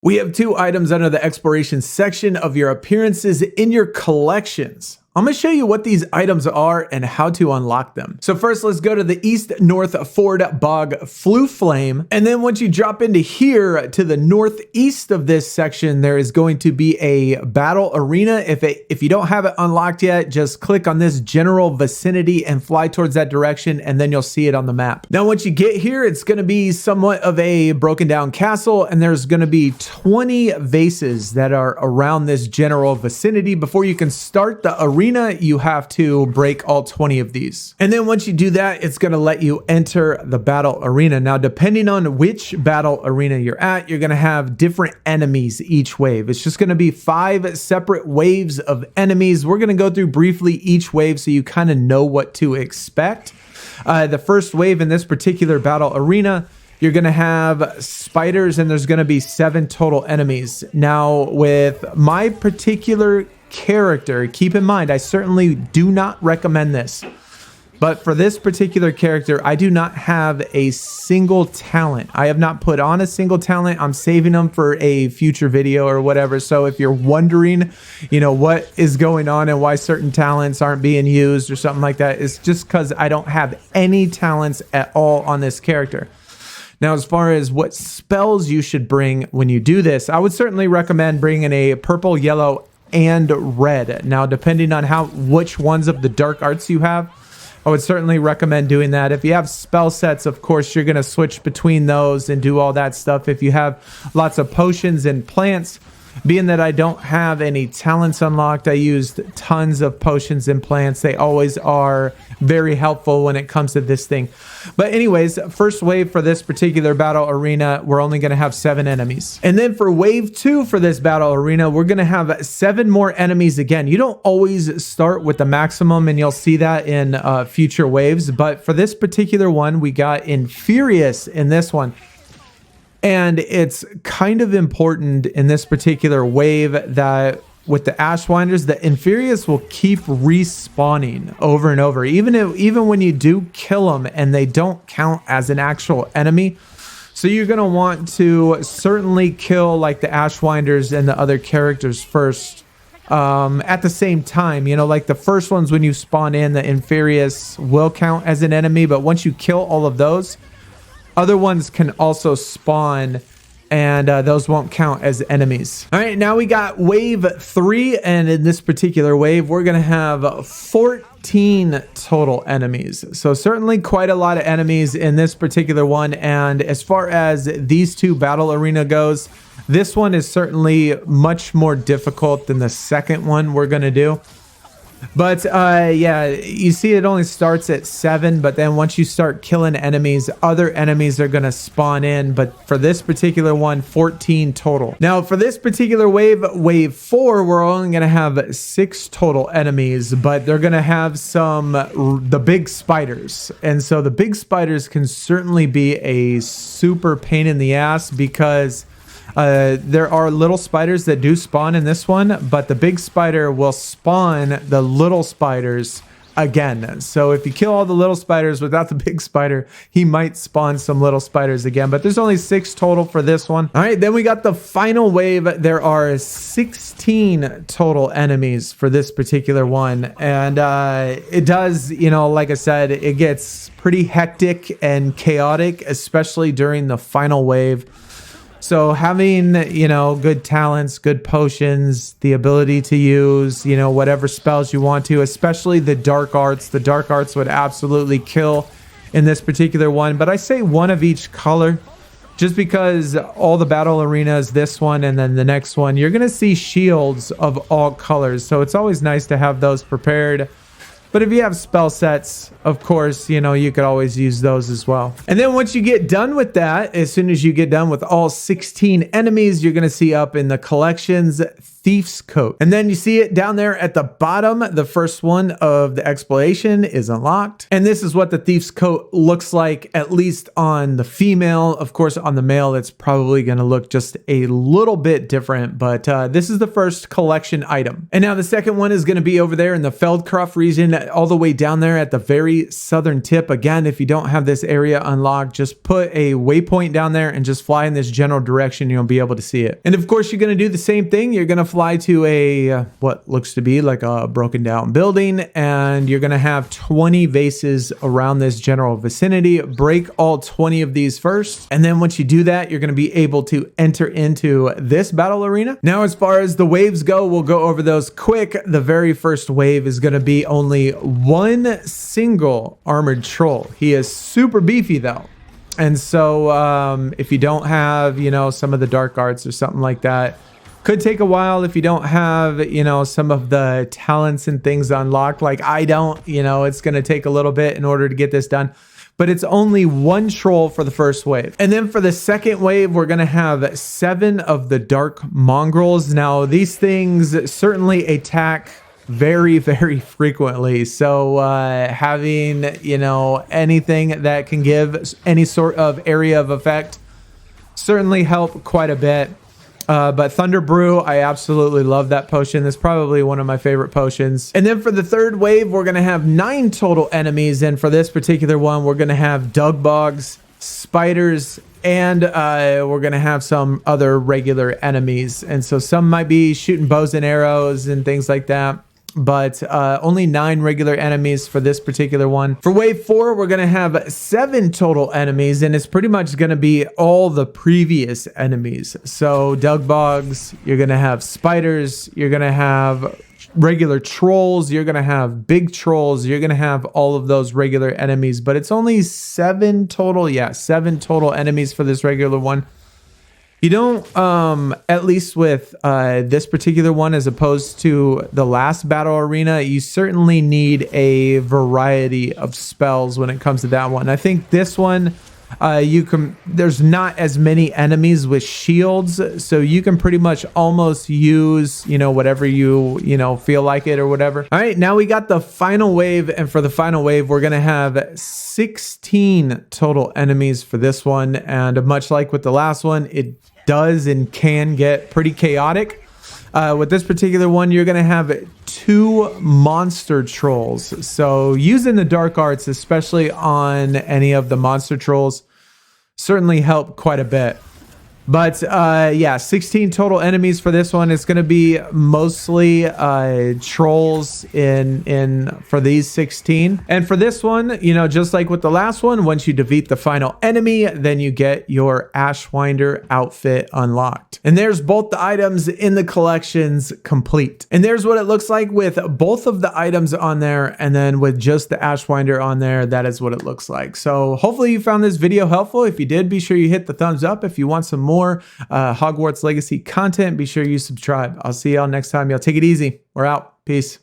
We have two items under the exploration section of your appearances in your collections. I'm going to show you what these items are and how to unlock them. So first, let's go to the East North Ford Bog Flue Flame. And then once you drop into here to the northeast of this section, there is going to be a battle arena. If you don't have it unlocked yet, just click on this general vicinity and fly towards that direction, and then you'll see it on the map. Now, once you get here, it's going to be somewhat of a broken down castle, and there's going to be 20 vases that are around this general vicinity. Before you can start the arena, you have to break all 20 of these. And then once you do that, it's going to let you enter the battle arena. Now, depending on which battle arena you're at, you're going to have different enemies each wave. It's just going to be 5 separate waves of enemies. We're going to go through briefly each wave so you kind of know what to expect. The first wave in this particular battle arena, you're going to have spiders, and there's going to be 7 total enemies. Now, with my particular character, keep in mind, I certainly do not recommend this, but for this particular character, I do not have a single talent. I have not put on a single talent. I'm saving them for a future video or whatever. So if you're wondering, what is going on and why certain talents aren't being used or something like that, it's just because I don't have any talents at all on this character. Now, as far as what spells you should bring when you do this, I would certainly recommend bringing a purple, yellow, and red. Now, depending on which ones of the dark arts you have, I would certainly recommend doing that. If you have spell sets, of course, you're going to switch between those and do all that stuff. If you have lots of potions and plants, being that I don't have any talents unlocked, I used tons of potions and plants. They always are very helpful when it comes to this thing. But anyways, first wave for this particular battle arena, we're only going to have 7 enemies. And then for wave 2 for this battle arena, we're going to have 7 more enemies again. You don't always start with the maximum, and you'll see that in future waves. But for this particular one, we got Infurious in this one. And it's kind of important in this particular wave that with the Ashwinders, the Infurious will keep respawning over and over, even when you do kill them and they don't count as an actual enemy. So you're going to want to certainly kill like the Ashwinders and the other characters first at the same time. Like the first ones, when you spawn in, the Infurious will count as an enemy, but once you kill all of those, other ones can also spawn, and those won't count as enemies. All right, now we got wave 3, and in this particular wave, we're going to have 14 total enemies. So certainly quite a lot of enemies in this particular one. And as far as these 2 battle arena goes, this one is certainly much more difficult than the second one we're going to do. But yeah, you see it only starts at 7, but then once you start killing enemies, other enemies are going to spawn in. But for this particular one, 14 total. Now, for this particular wave 4, we're only going to have 6 total enemies, but they're going to have the big spiders. And so the big spiders can certainly be a super pain in the ass, because there are little spiders that do spawn in this one, but the big spider will spawn the little spiders again. So if you kill all the little spiders without the big spider, he might spawn some little spiders again. But there's only 6 total for this one. All right, then we got the final wave. There are 16 total enemies for this particular one. And it does, like I said, it gets pretty hectic and chaotic, especially during the final wave. So having, good talents, good potions, the ability to use, whatever spells you want to, especially the dark arts. The dark arts would absolutely kill in this particular one. But I say one of each color, just because all the battle arenas, this one and then the next one, you're going to see shields of all colors. So it's always nice to have those prepared. But if you have spell sets, of course, you could always use those as well. And then once you get done with that, as soon as you get done with all 16 enemies, you're going to see up in the collections Thief's Coat. And then you see it down there at the bottom. The first one of the exploration is unlocked. And this is what the Thief's Coat looks like, at least on the female. Of course, on the male, it's probably going to look just a little bit different, but this is the first collection item. And now the second one is going to be over there in the Feldcroft region, all the way down there at the very southern tip. Again, if you don't have this area unlocked, just put a waypoint down there and just fly in this general direction. You'll be able to see it. And of course, you're going to do the same thing. You're going to fly to a what looks to be like a broken down building, and you're going to have 20 vases around this general vicinity. Break all 20 of these first, and then once you do that, you're going to be able to enter into this battle arena. Now, as far as the waves go, we'll go over those quick. The very first wave is going to be only one single armored troll. He is super beefy though. And so if you don't have, you know, some of the dark arts or something like that, could take a while if you don't have, you know, some of the talents and things unlocked. Like I don't, you know, it's going to take a little bit in order to get this done. But it's only one troll for the first wave. And then for the second wave, we're going to have 7 of the dark mongrels. Now, these things certainly attack very, very frequently. So having, you know, anything that can give any sort of area of effect certainly help quite a bit. But Thunder Brew, I absolutely love that potion. That's probably one of my favorite potions. And then for the third wave, we're going to have 9 total enemies. And for this particular one, we're going to have dug bogs, spiders, and we're going to have some other regular enemies. And so some might be shooting bows and arrows and things like that. But only 9 regular enemies for this particular one. For wave 4, we're going to have 7 total enemies, and it's pretty much going to be all the previous enemies. So dug bogs, you're going to have spiders, you're going to have regular trolls, you're going to have big trolls, you're going to have all of those regular enemies, but it's only 7 total. Yeah, 7 total enemies for this regular one. You don't, at least with this particular one, as opposed to the last battle arena, you certainly need a variety of spells when it comes to that one. I think this one, there's not as many enemies with shields, so you can pretty much almost use, you know, whatever you feel like it or whatever. All right, now we got the final wave, and for the final wave, we're going to have 16 total enemies for this one, and much like with the last one, it does and can get pretty chaotic. With this particular one, you're going to have 2 monster trolls. So using the dark arts, especially on any of the monster trolls, certainly help quite a bit. But yeah, 16 total enemies for this one. It's going to be mostly trolls for these 16. And for this one, you know, just like with the last one, once you defeat the final enemy, then you get your Ashwinder outfit unlocked. And there's both the items in the collections complete. And there's what it looks like with both of the items on there. And then with just the Ashwinder on there, that is what it looks like. So hopefully you found this video helpful. If you did, be sure you hit the thumbs up. If you want some more Hogwarts Legacy content, be sure you subscribe. I'll see y'all next time. Y'all take it easy. We're out. Peace.